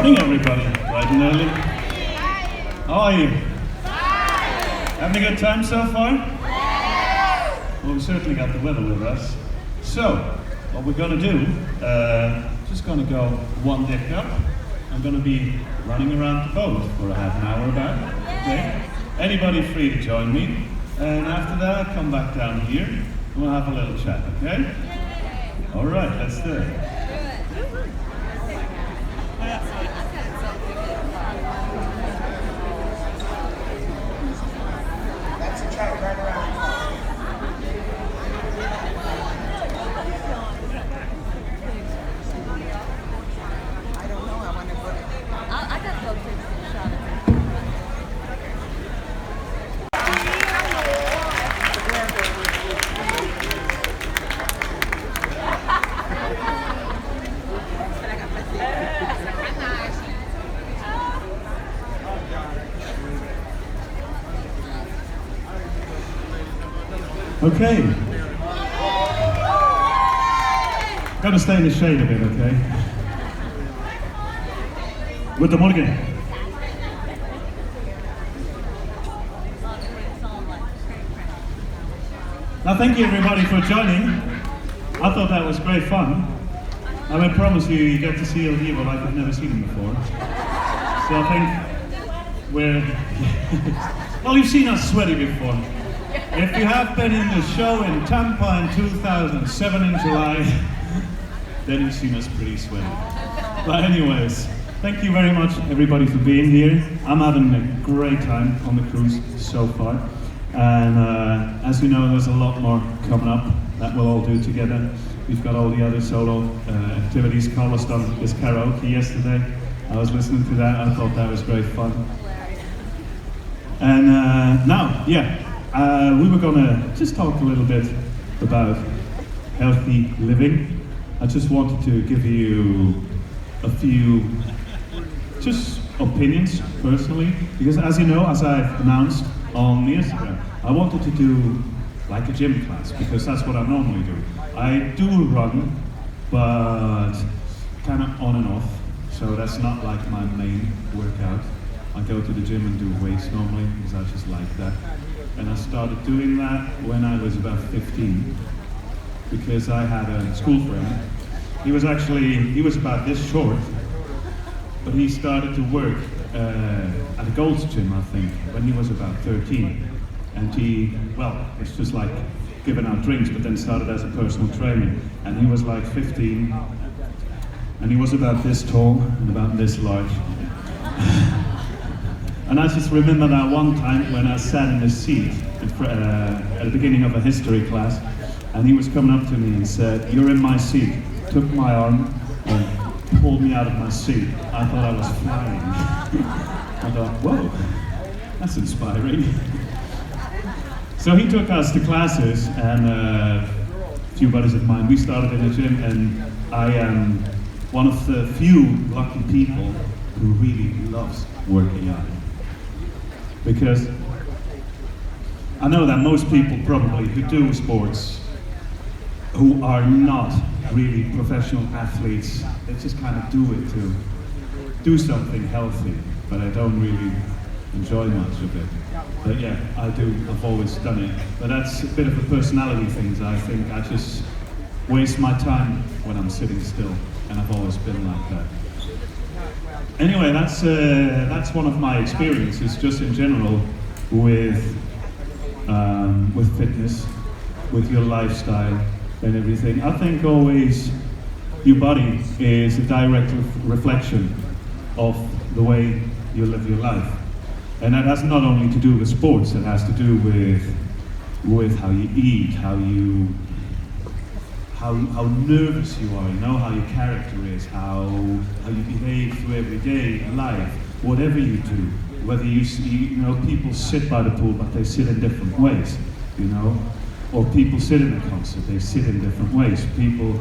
Morning, everybody. Bright and early. How are you? Having a good time so far? Well, we certainly got the weather with us. So, what we're going to do, just going to go one deck up. I'm going to be running around the boat for a half an hour about. Okay? Anybody free to join me? And after that, I'll come back down here and we'll have a little chat, okay? All right, let's do it. That's the track right around. I don't know. I want to go. I got to go take a shot at it. Okay. Gotta stay in the shade a bit, okay? With the morning. Now, thank you everybody for joining. I thought that was great fun. I promise you, you get to see Il Divo like I've never seen him before. So I think we're... well, you've seen us sweaty before. If you have been in the show in Tampa in 2007 in July, then you've seen us pretty sweaty. But anyways, thank you very much everybody for being here. I'm having a great time on the cruise so far. And as you know, there's a lot more coming up that we'll all do together. We've got all the other solo activities. Carlos done his karaoke yesterday. I was listening to that, I thought that was great fun. And now, we were gonna just talk a little bit about healthy living. I just wanted to give you a few just opinions personally, because as you know, as I've announced on the Instagram, I wanted to do like a gym class, because that's what I normally do. I do run, but kind of on and off, so that's not like my main workout. I go to the gym and do weights normally, because I just like that. And I started doing that when I was about 15, because I had a school friend. He was about this short, but he started to work at a Gold's Gym, I think, when he was about 13. And it's just like giving out drinks, but then started as a personal trainer. And he was like 15, and he was about this tall and about this large. And I just remember that one time when I sat in the seat at the beginning of a history class, and he was coming up to me and said, "You're in my seat," took my arm and pulled me out of my seat. I thought I was flying. I thought, whoa, that's inspiring. So he took us to classes, and a few buddies of mine, we started in a gym, and I am one of the few lucky people who really loves working out. Because I know that most people probably who do sports, who are not really professional athletes, they just kind of do it to do something healthy, but I don't really enjoy much of it. But yeah, I do, I've always done it. But that's a bit of a personality thing. I think I just waste my time when I'm sitting still, and I've always been like that. Anyway, that's one of my experiences, just in general, with fitness, with your lifestyle and everything. I think always your body is a direct reflection of the way you live your life, and that has not only to do with sports. It has to do with how you eat, how nervous you are, how your character is, how you behave through everyday life, whatever you do. Whether you see, people sit by the pool, but they sit in different ways, or people sit in a concert, they sit in different ways. People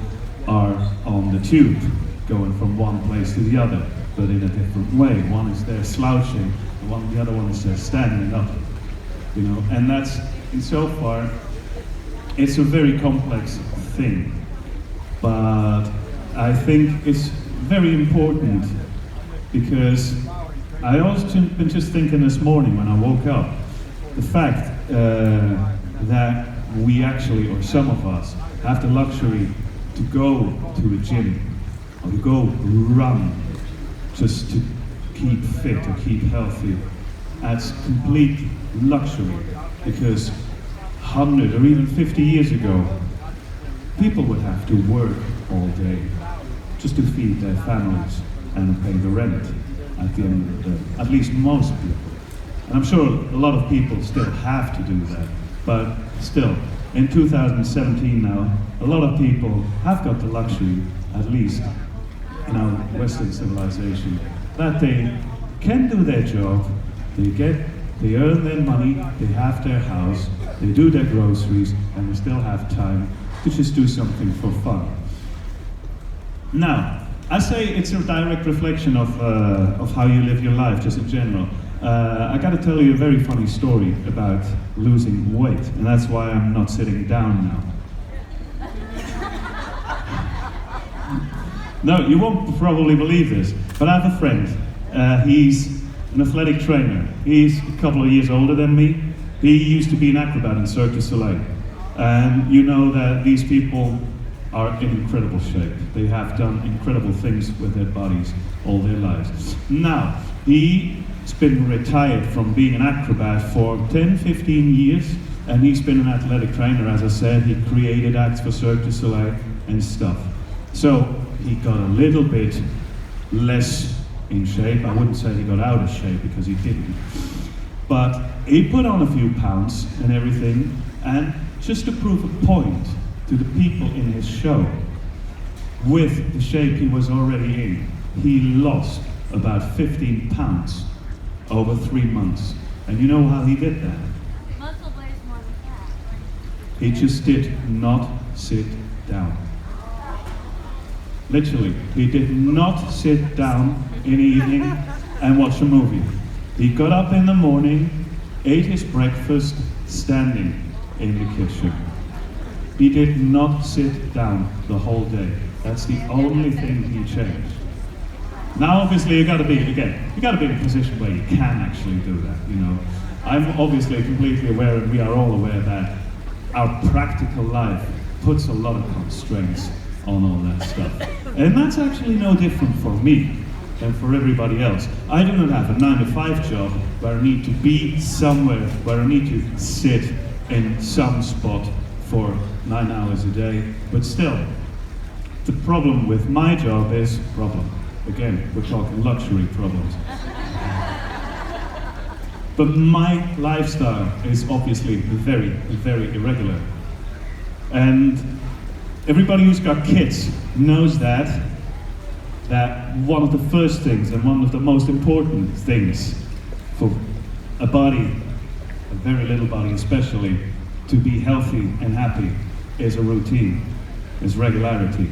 are on the tube, going from one place to the other, but in a different way. One is there slouching, the other one is there standing up, and that's, insofar, it's a very complex thing, but I think it's very important because I also been just thinking this morning when I woke up, the fact that we actually, or some of us, have the luxury to go to a gym or to go run just to keep fit or keep healthy. That's complete luxury, because 100 or even 50 years ago, people would have to work all day just to feed their families and pay the rent at the end of the day. At least most people. And I'm sure a lot of people still have to do that, but still, in 2017 now, a lot of people have got the luxury, at least in our Western civilization, that they can do their job, they earn their money, they have their house, they do their groceries, and they still have time to just do something for fun. Now, I say it's a direct reflection of how you live your life, just in general. I got to tell you a very funny story about losing weight, and that's why I'm not sitting down now. No, you won't probably believe this, but I have a friend. He's an athletic trainer. He's a couple of years older than me. He used to be an acrobat in Cirque du Soleil. And you know that these people are in incredible shape. They have done incredible things with their bodies all their lives. Now, he's been retired from being an acrobat for 10, 15 years, and he's been an athletic trainer, as I said. He created acts for Cirque du Soleil and stuff. So he got a little bit less in shape. I wouldn't say he got out of shape, because he didn't. But he put on a few pounds and everything, and just to prove a point to the people in his show, with the shape he was already in, he lost about 15 pounds over 3 months. And you know how he did that? Muscle weighs more than fat. He just did not sit down. Literally, he did not sit down in the evening and watch a movie. He got up in the morning, ate his breakfast, standing in the kitchen. He did not sit down the whole day. That's the only thing he changed. Now, obviously, you got to be in a position where you can actually do that. You know, I'm obviously completely aware, and we are all aware, that our practical life puts a lot of constraints on all that stuff. And that's actually no different for me than for everybody else. I do not have a 9-to-5 job where I need to be somewhere, where I need to sit in some spot for 9 hours a day. But still, the problem with my job is, again, we're talking luxury problems. But my lifestyle is obviously very, very irregular. And everybody who's got kids knows that one of the first things and one of the most important things for a body, a very little body especially, to be healthy and happy is a routine, is regularity.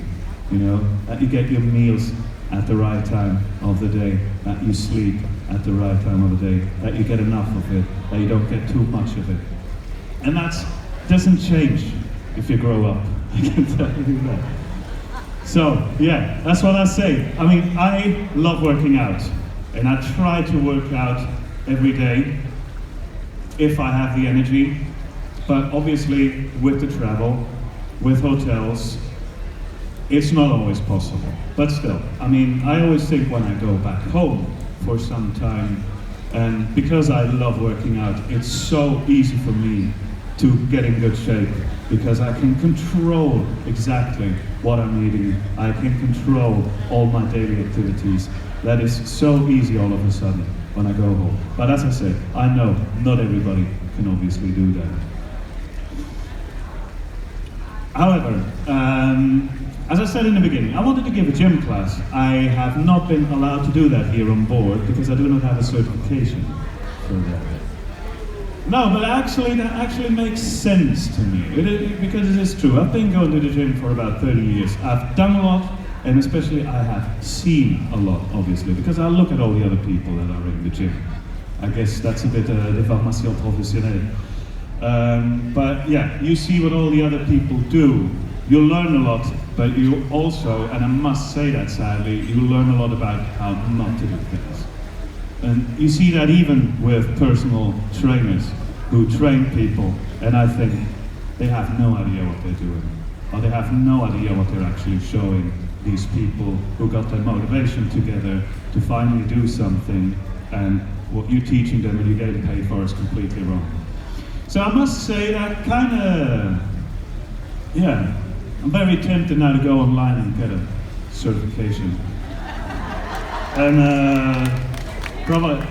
You know, that you get your meals at the right time of the day, that you sleep at the right time of the day, that you get enough of it, that you don't get too much of it. And that doesn't change if you grow up, I can tell you that. So, yeah, that's what I say. I mean, I love working out, and I try to work out every day if I have the energy, but obviously with the travel, with hotels, it's not always possible. But still, I mean, I always think when I go back home for some time, and because I love working out, it's so easy for me to get in good shape, because I can control exactly what I'm eating. I can control all my daily activities. That is so easy all of a sudden when I go home. But as I said, I know not everybody can obviously do that. However, as I said in the beginning, I wanted to give a gym class. I have not been allowed to do that here on board because I do not have a certification for that. No, but actually, that actually makes sense to me, because it is true. I've been going to the gym for about 30 years. I've done a lot, and especially I have seen a lot, obviously, because I look at all the other people that are in the gym. I guess that's a bit de formation professionnelle. But yeah, you see what all the other people do. you learn a lot, but you also, and I must say that sadly, you learn a lot about how not to do things. And you see that even with personal trainers who train people, and I think they have no idea what they're doing, or they have no idea what they're actually showing these people who got their motivation together to finally do something, and what you're teaching them and you're getting paid for is completely wrong. So I must say that kind of, yeah, I'm very tempted now to go online and get a certification. And probably,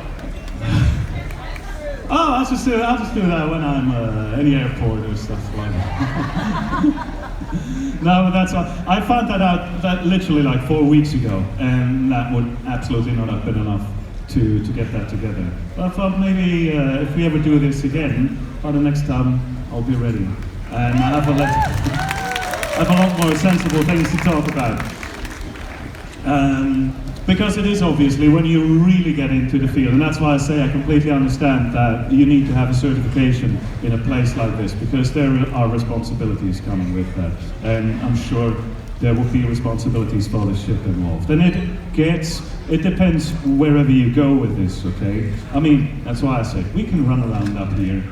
oh, I'll just do that when I'm in the airport or stuff like that. No, but that's all. I found that out that literally like 4 weeks ago, and that would absolutely not have been enough to get that together. But I thought maybe if we ever do this again, or the next time, I'll be ready. And I have a lot more sensible things to talk about. Because it is obviously when you really get into the field, and that's why I say I completely understand that you need to have a certification in a place like this, because there are responsibilities coming with that, and I'm sure there will be responsibilities for the ship involved. And it depends wherever you go with this, okay? I mean, that's why I say we can run around up here,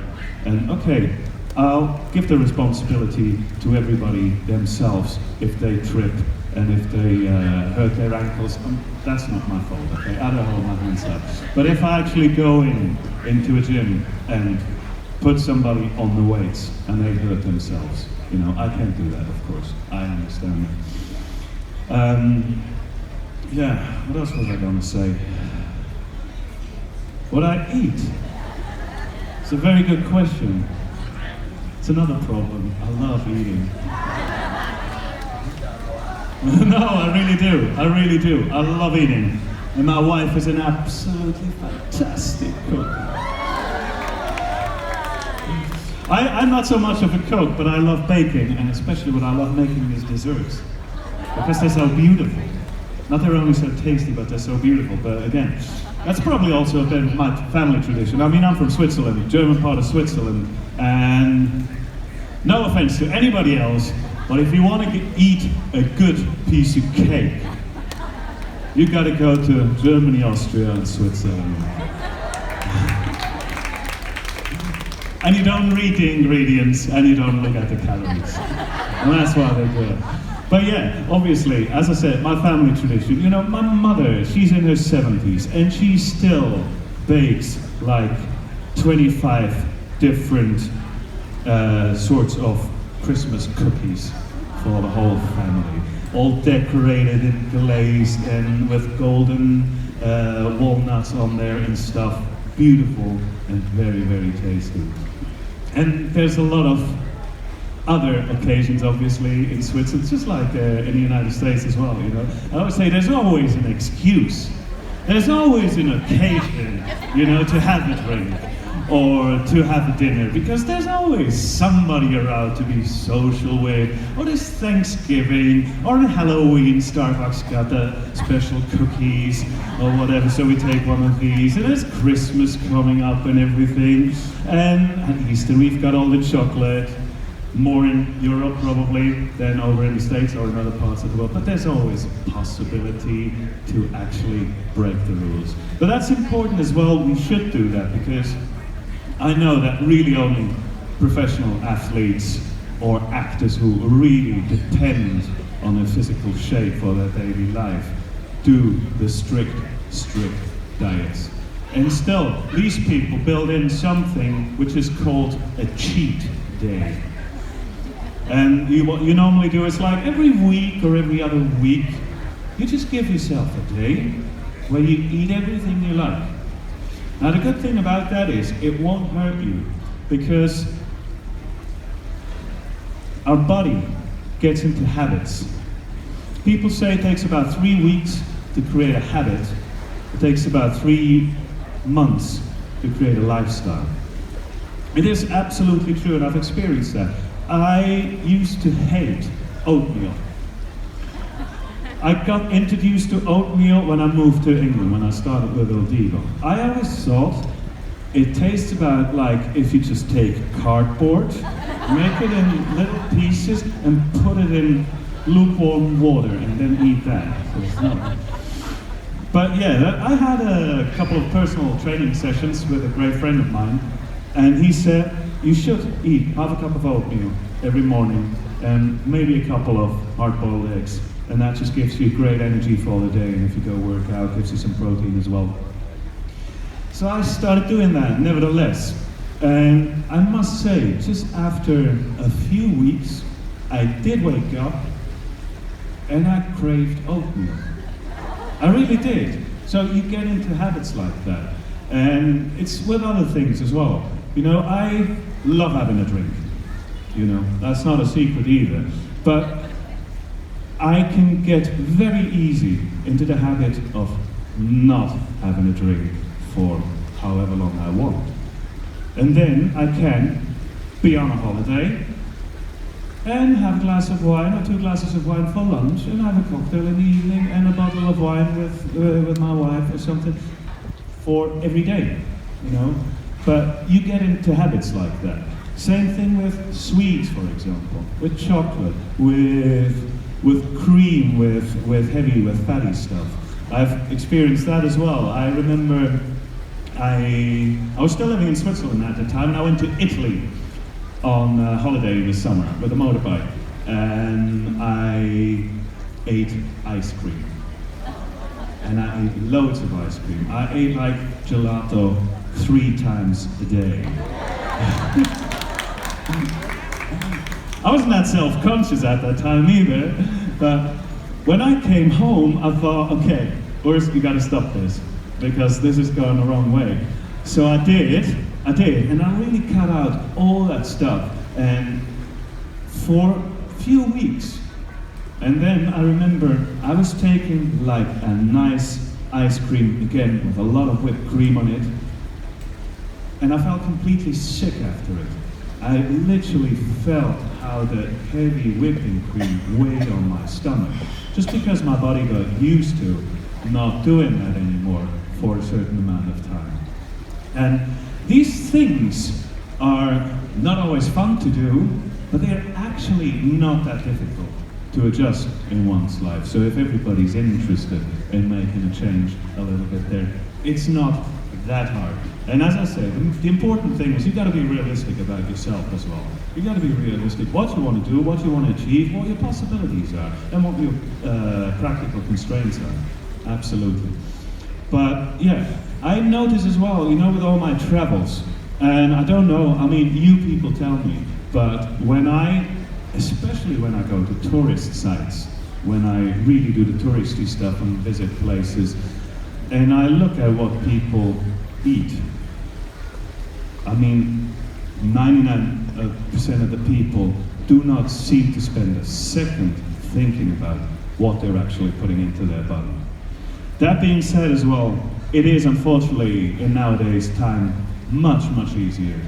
and okay, I'll give the responsibility to everybody themselves if they trip and if they hurt their ankles. That's not my fault, okay? I don't hold my hands up. But if I actually go into a gym and put somebody on the weights and they hurt themselves, you know, I can't do that, of course. I understand that. Yeah, what else was I going to say? What I eat? It's a very good question. It's another problem. I love eating. No, I really do. I love eating. And my wife is an absolutely fantastic cook. I'm not so much of a cook, but I love baking, and especially what I love making is desserts. Because they're so beautiful. Not they're only so tasty, but they're so beautiful. But again, that's probably also a bit of my family tradition. I mean, I'm from Switzerland, German part of Switzerland, and no offense to anybody else, but if you want to eat a good piece of cake, you got to go to Germany, Austria, and Switzerland. And you don't read the ingredients, and you don't look at the calories. And that's why they do it. But yeah, obviously, as I said, my family tradition, you know, my mother, she's in her 70s, and she still bakes like 25 different sorts of Christmas cookies for the whole family. All decorated and glazed and with golden walnuts on there and stuff. Beautiful and very, very tasty. And there's a lot of other occasions, obviously, in Switzerland, just like in the United States as well, you know. I would say there's always an excuse. There's always an occasion, you know, to have a drink or to have a dinner, because there's always somebody around to be social with, or there's Thanksgiving, or on Halloween, Starbucks got the special cookies or whatever, so we take one of these, and there's Christmas coming up and everything, and at Easter we've got all the chocolate, more in Europe probably than over in the States or in other parts of the world, but there's always a possibility to actually break the rules. But that's important as well, we should do that, because I know that really only professional athletes or actors who really depend on their physical shape for their daily life do the strict diets. And still, these people build in something which is called a cheat day. And what you normally do is like every week or every other week, you just give yourself a day where you eat everything you like. Now the good thing about that is it won't hurt you, because our body gets into habits. People say it takes about 3 weeks to create a habit. It takes about 3 months to create a lifestyle. It is absolutely true, and I've experienced that. I used to hate oatmeal. I got introduced to oatmeal when I moved to England, when I started with Il Divo. I always thought it tastes about like if you just take cardboard Make it in little pieces and put it in lukewarm water and then eat that. So it's not. But yeah, I had a couple of personal training sessions with a great friend of mine, and he said, you should eat half a cup of oatmeal every morning and maybe a couple of hard-boiled eggs, and that just gives you great energy for the day, and if you go work out, gives you some protein as well. So I started doing that, nevertheless, and I must say, just after a few weeks, I did wake up and I craved oatmeal. I really did. So you get into habits like that. And it's with other things as well. You know, I love having a drink. You know, that's not a secret either. But I can get very easy into the habit of not having a drink for however long I want. And then I can be on a holiday and have a glass of wine or 2 glasses of wine for lunch and have a cocktail in the evening and a bottle of wine with my wife or something for every day, you know. But you get into habits like that. Same thing with sweets, for example, with chocolate, with cream, with fatty stuff. I've experienced that as well. I remember I was still living in Switzerland at the time, and I went to Italy on holiday in the summer with a motorbike, and I ate ice cream. And I ate loads of ice cream. I ate like gelato 3 times a day. I wasn't that self-conscious at that time either, but when I came home, I thought, okay, Urs, you gotta stop this, because this is going the wrong way. So I did, and I really cut out all that stuff, and for a few weeks. And then I remember I was taking like a nice ice cream, again with a lot of whipped cream on it, and I felt completely sick after it. I literally felt how the heavy whipping cream weighed on my stomach, just because my body got used to not doing that anymore for a certain amount of time. And these things are not always fun to do, but they're actually not that difficult to adjust in one's life. So if everybody's interested in making a change a little bit there, it's not that hard. And as I say, the important thing is you've got to be realistic about yourself as well. You've got to be realistic what you want to do, what you want to achieve, what your possibilities are, and what your practical constraints are. Absolutely. But yeah, I notice as well, you know, with all my travels, and I don't know, I mean, you people tell me, but especially when I go to tourist sites, when I really do the touristy stuff and visit places, and I look at what people eat, I mean, 99% of the people do not seem to spend a second thinking about what they're actually putting into their body. That being said as well, it is unfortunately in nowadays time much easier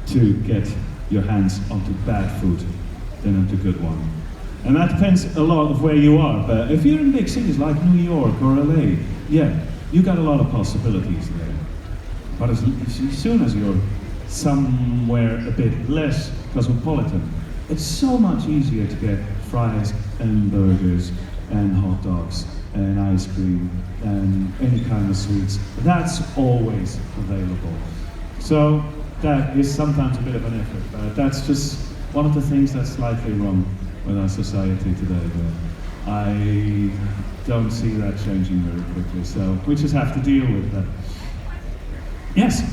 to get your hands onto bad food than onto good one. And that depends a lot of where you are, but if you're in big cities like New York or LA, yeah, you got a lot of possibilities there. But as soon as you're somewhere a bit less cosmopolitan, it's so much easier to get fries and burgers and hot dogs and ice cream and any kind of sweets. That's always available. So that is sometimes a bit of an effort, but that's just one of the things that's slightly wrong with our society today. But I don't see that changing very quickly, so we just have to deal with that. Yes?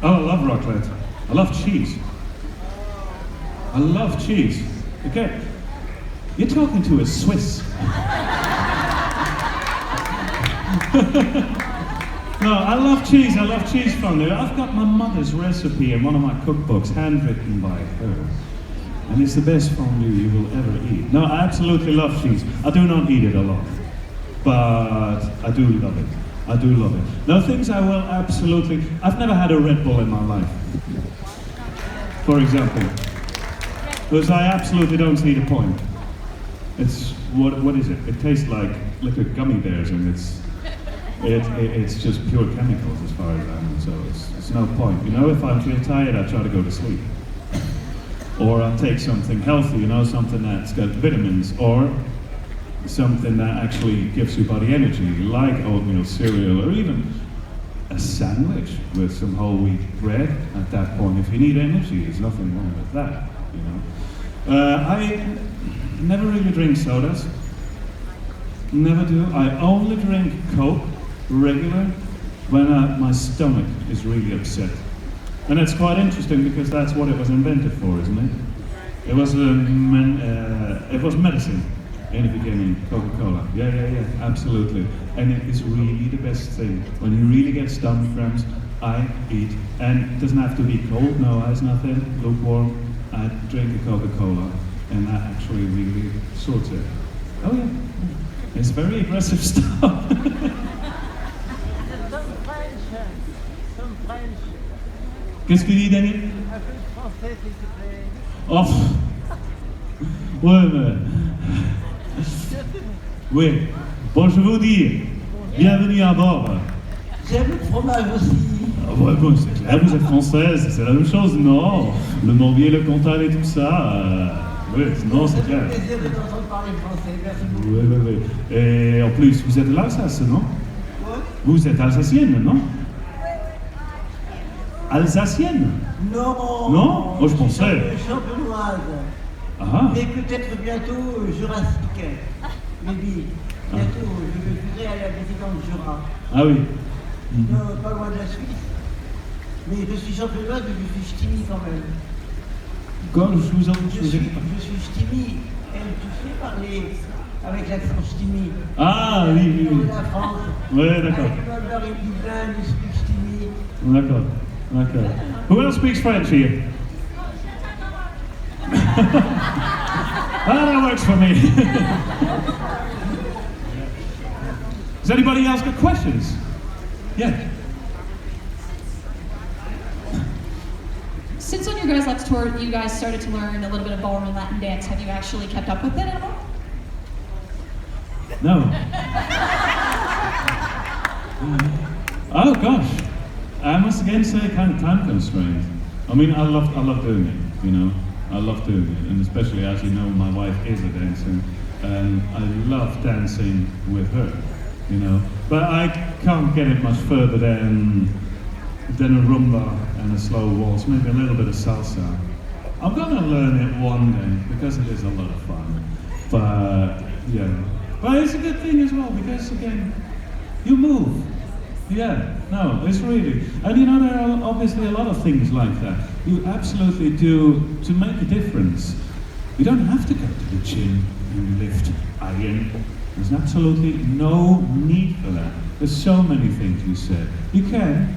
Oh, I love raclette. I love cheese. I love cheese. Okay, you're talking to a Swiss. No, I love cheese. I love cheese fondue. I've got my mother's recipe in one of my cookbooks, handwritten by her. And it's the best fondue you will ever eat. No, I absolutely love cheese. I do not eat it a lot, but I do love it. I do love it. Now, things I will absolutely... I've never had a Red Bull in my life, for example, because I absolutely don't see the point. It's what is it? It tastes like liquor gummy bears, and it's just pure chemicals as far as I know. So it's no point. You know, if I feel tired, I try to go to sleep, or I take something healthy. You know, something that's got vitamins, or something that actually gives your body energy, like oatmeal cereal, or even a sandwich with some whole wheat bread. At that point, if you need energy, there's nothing wrong with that. You know, I never really drink sodas. Never do. I only drink Coke, regular, when my stomach is really upset. And it's quite interesting because that's what it was invented for, isn't it? It was medicine in the beginning, Coca-Cola. Yeah, absolutely. And it is really the best thing. When you really get stomach cramps, I eat. And it doesn't have to be cold, no ice, nothing, lukewarm. I drink a Coca-Cola, and that actually really sorts it. Oh yeah. It's very aggressive stuff. Qu'est-ce que tu dis, Daniel? Un peu de français, s'il te plaît. Oh. Ouais, mais... Oui. Bon, je vous dis, bienvenue à bord. J'aime le fromage aussi. Ah ouais, bon, c'est clair, vous êtes française, c'est la même chose, non? Le Morbier, le Cantal et tout ça, oui, non, c'est clair. Ça fait plaisir de t'entendre parler français, merci beaucoup. Oui. Et en plus, vous êtes de l'Alsace, non? Ouais. Vous êtes alsacienne, non? Alsacienne? Non. Non? Oh, je pensais. Champenoise. Ah. Mais peut-être bientôt jurassique. Maybe. Bientôt, je voudrais aller habiter dans le Jura. Ah oui. Non, pas loin de la Suisse. Mais je suis champenoise, mais je suis ch'timi quand même. Quand je vous entends, Je suis ch'timi. Et tu sais parler avec l'accent ch'timi. Ah oui. De la France. Ouais, d'accord. Avec Bühler et Bühler, je suis ch'timi. D'accord. Who else speaks French here? That works for me. Has anybody else got questions? Yeah. Since on your guys' last tour, you guys started to learn a little bit of ballroom and Latin dance. Have you actually kept up with it at all? No. Oh gosh. I must again say kind of time constrained. I mean, I love doing it, you know. I love doing it, and especially as you know, my wife is a dancer, and I love dancing with her, you know. But I can't get it much further than a rumba and a slow waltz, maybe a little bit of salsa. I'm gonna learn it one day because it is a lot of fun. But yeah, but it's a good thing as well because again, you move. Yeah, no, it's really, and you know, there are obviously a lot of things like that. You absolutely do, to make a difference. You don't have to go to the gym and lift iron. There's absolutely no need for that. There's so many things you said. You can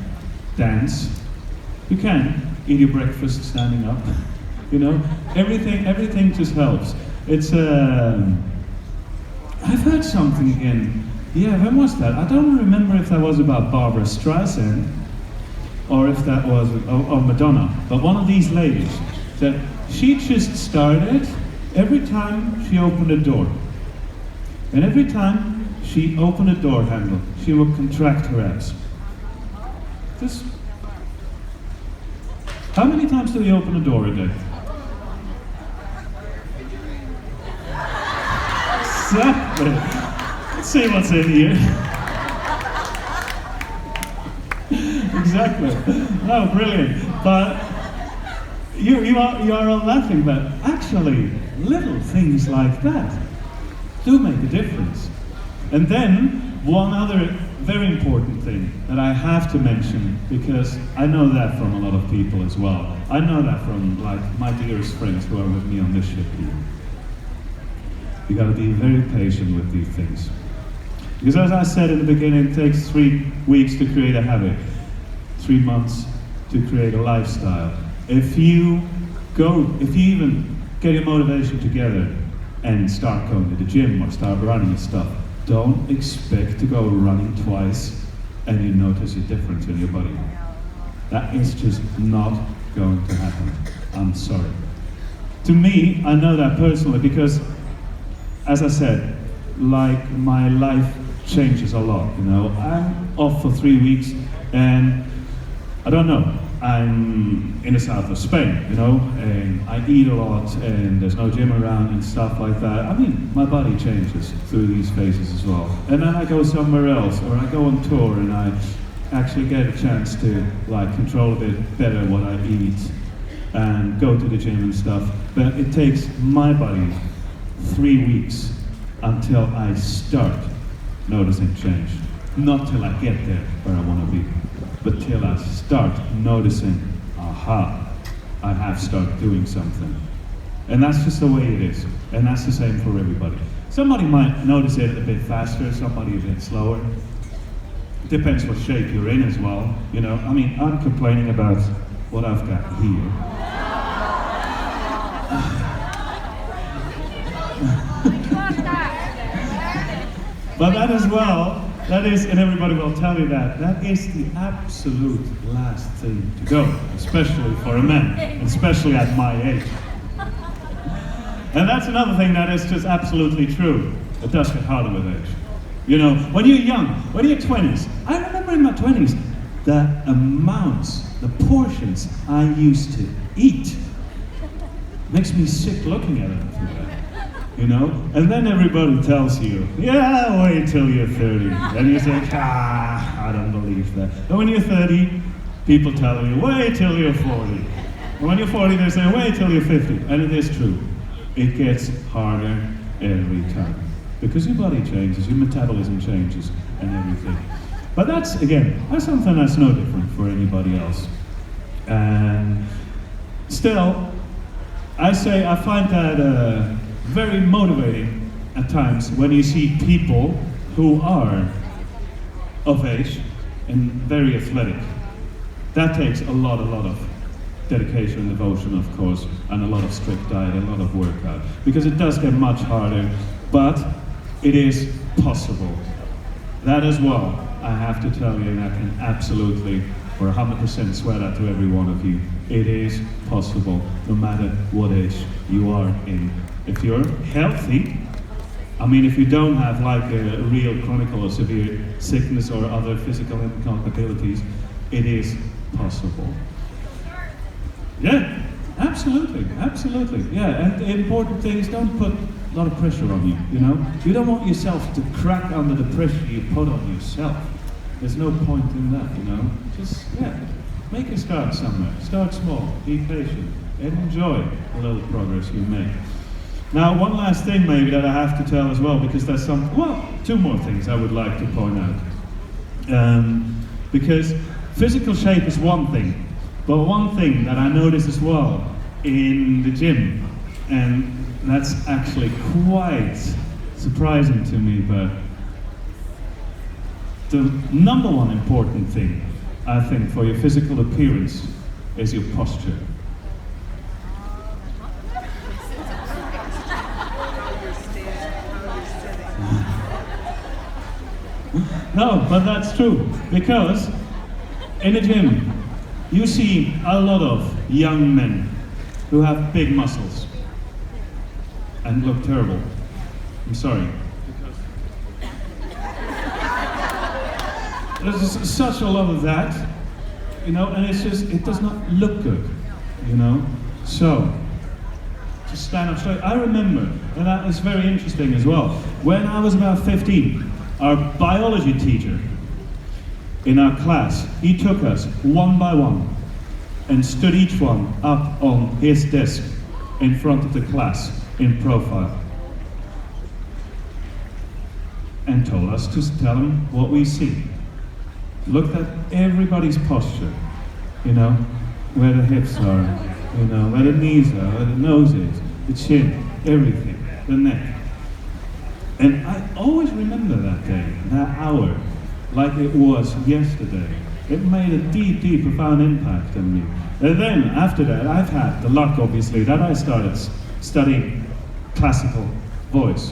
dance, you can eat your breakfast standing up, you know, everything just helps. It's, I've heard something again. Yeah, when was that? I don't remember if that was about Barbara Streisand or if that was or Madonna, but one of these ladies that she just started every time she opened a door. And every time she opened a door handle, she would contract her abs. Just how many times do you open a door a day? Exactly. Let's see what's in here. Exactly. Oh, brilliant. But you are all laughing, but actually, little things like that do make a difference. And then, one other very important thing that I have to mention, because I know that from a lot of people as well. I know that from like my dearest friends who are with me on this ship here. You gotta be very patient with these things. Because as I said in the beginning, it takes 3 weeks to create a habit, 3 months to create a lifestyle. If you even get your motivation together and start going to the gym or start running and stuff, don't expect to go running twice and you notice a difference in your body. That is just not going to happen. I'm sorry. To me, I know that personally because as I said, like my life changes a lot, you know. I'm off for 3 weeks and I don't know, I'm in the south of Spain, you know, and I eat a lot and there's no gym around and stuff like that. I mean, my body changes through these phases as well. And then I go somewhere else or I go on tour and I actually get a chance to like control a bit better what I eat and go to the gym and stuff. But it takes my body 3 weeks until I start noticing change. Not till I get there where I want to be, but till I start noticing, aha, I have started doing something. And that's just the way it is. And that's the same for everybody. Somebody might notice it a bit faster, somebody a bit slower. Depends what shape you're in as well. You know, I mean, I'm complaining about what I've got here. But that as well, that is, and everybody will tell you that is the absolute last thing to go, especially for a man, especially at my age. And that's another thing that is just absolutely true. It does get harder with age. You know, when you're young, when you're 20s, I remember in my 20s, the amounts, the portions I used to eat makes me sick looking at it. You know? And then everybody tells you, yeah, wait till you're 30. And you think, I don't believe that. And when you're 30, people tell you, wait till you're 40. And when you're 40, they say, wait till you're 50. And it is true. It gets harder every time. Because your body changes, your metabolism changes, and everything. But that's, again, that's something that's no different for anybody else. And still, I find that very motivating at times when you see people who are of age and very athletic. That takes a lot of dedication and devotion, of course, and a lot of strict diet, a lot of workout, because it does get much harder, but it is possible. That as well, I have to tell you, and I can absolutely, for 100% swear that to every one of you, it is possible, no matter what age you are in. If you're healthy, I mean, if you don't have like a real chronic or severe sickness or other physical incompatibilities, it is possible. Yeah, absolutely, absolutely. Yeah, and the important thing is don't put a lot of pressure on you, you know? You don't want yourself to crack under the pressure you put on yourself. There's no point in that, you know? Just, yeah, make a start somewhere. Start small, be patient, and enjoy the little progress you make. Now, one last thing maybe that I have to tell as well, because there's two more things I would like to point out. Because physical shape is one thing, but one thing that I notice as well in the gym, and that's actually quite surprising to me, but the number one important thing, I think, for your physical appearance is your posture. No, but that's true, because in a gym, you see a lot of young men who have big muscles and look terrible. I'm sorry. There's such a lot of that, you know, and it does not look good, you know. So, just stand up straight. I remember, and that is very interesting as well, when I was about 15, our biology teacher in our class, he took us one by one and stood each one up on his desk in front of the class in profile and told us to tell him what we see. Looked at everybody's posture, you know, where the hips are, you know, where the knees are, where the nose is, the chin, everything, the neck. And I always remember that day, that hour, like it was yesterday. It made a deep, deep, profound impact on me. And then, after that, I've had the luck, obviously, that I started studying classical voice.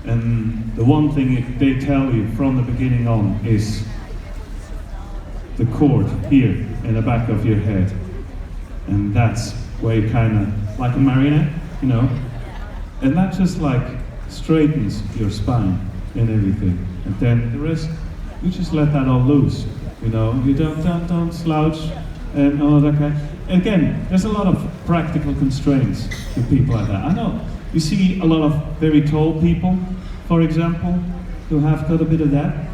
And the one thing they tell you from the beginning on is the chord here in the back of your head. And that's where you kind of, like a marionette, you know? And that just like straightens your spine and everything. And then the rest, you just let that all loose. You know, you don't slouch and all that kind. Again, there's a lot of practical constraints with people like that. I know you see a lot of very tall people, for example, who have got a bit of that.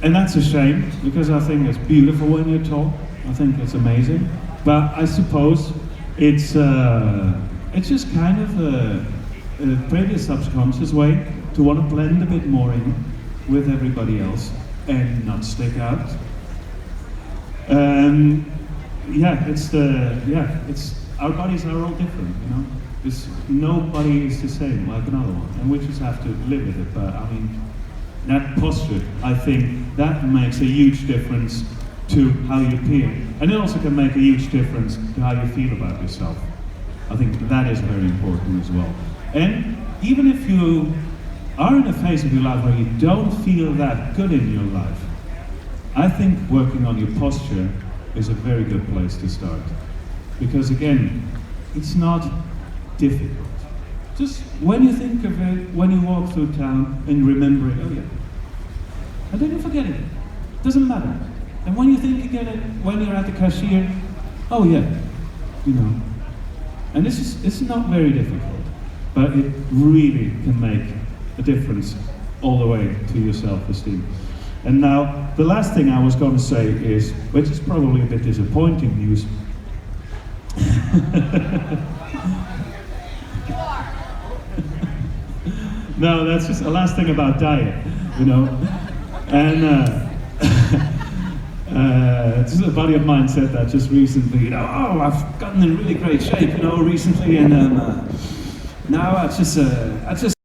And that's a shame, because I think it's beautiful when you're tall. I think it's amazing. But I suppose it's just kind of a pretty subconscious way to want to blend a bit more in with everybody else and not stick out. It's our bodies are all different, you know. Nobody is the same like another one, and we just have to live with it. But I mean, that posture, I think, that makes a huge difference to how you appear, and it also can make a huge difference to how you feel about yourself. I think that is very important as well. And even if you are in a phase of your life where you don't feel that good in your life, I think working on your posture is a very good place to start. Because again, it's not difficult. Just when you think of it, when you walk through town and remember it, oh yeah, and then you forget it. Doesn't matter. And when you think again it, when you're at the cashier, oh yeah, you know. And it's not very difficult, but it really can make a difference all the way to your self-esteem. And now, the last thing I was going to say is, which is probably a bit disappointing news. No, that's just the last thing about diet, you know. And just a buddy of mine said that just recently, you know, oh, I've gotten in really great shape, you know, recently, and now I just